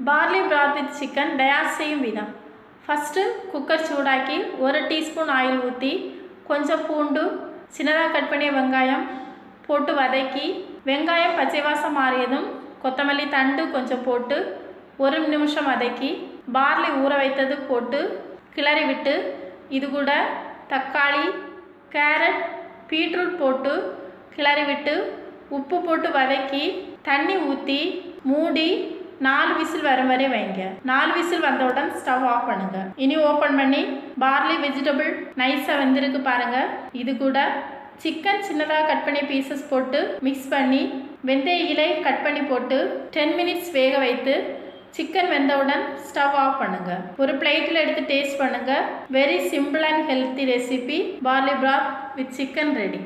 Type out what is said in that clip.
Barley broth with chicken தயார் செய்யும் விதம். ஃபஸ்ட்டு குக்கர் சூடாக்கி 1 டீஸ்பூன் ஆயில் ஊற்றி கொஞ்சம் பூண்டு, சின்னதாக கட் பண்ணிய வெங்காயம் போட்டு வதக்கி, வெங்காயம் பச்சை வாசம் மாறியதும் கொத்தமல்லி தண்டு கொஞ்சம் போட்டு 1 நிமிஷம் வதக்கி, பார்லி ஊற வைத்தது போட்டு கிளறி விட்டு, இது கூட தக்காளி, கேரட், பீட்ரூட் போட்டு கிளறி விட்டு, உப்பு போட்டு வதக்கி, தண்ணி ஊற்றி மூடி 4 விசில் வரும் வரை வைங்க. 4 விசில் வந்தவுடன் ஸ்டவ் ஆஃப் பண்ணுங்க. இனி ஓப்பன் பண்ணி பார்லி வெஜிடபிள் நைஸாக வெந்திருக்கு பாருங்க. இது கூட சிக்கன் சின்னதாக கட் பண்ணி பீசஸ் போட்டு மிக்ஸ் பண்ணி, வெந்தய இலை கட் பண்ணி போட்டு 10 மினிட்ஸ் வேக வைத்து, சிக்கன் வெந்தவுடன் ஸ்டவ் ஆஃப் பண்ணுங்க. ஒரு பிளேட்டில் எடுத்து டேஸ்ட் பண்ணுங்க. Very simple and healthy recipe barley broth with chicken ready.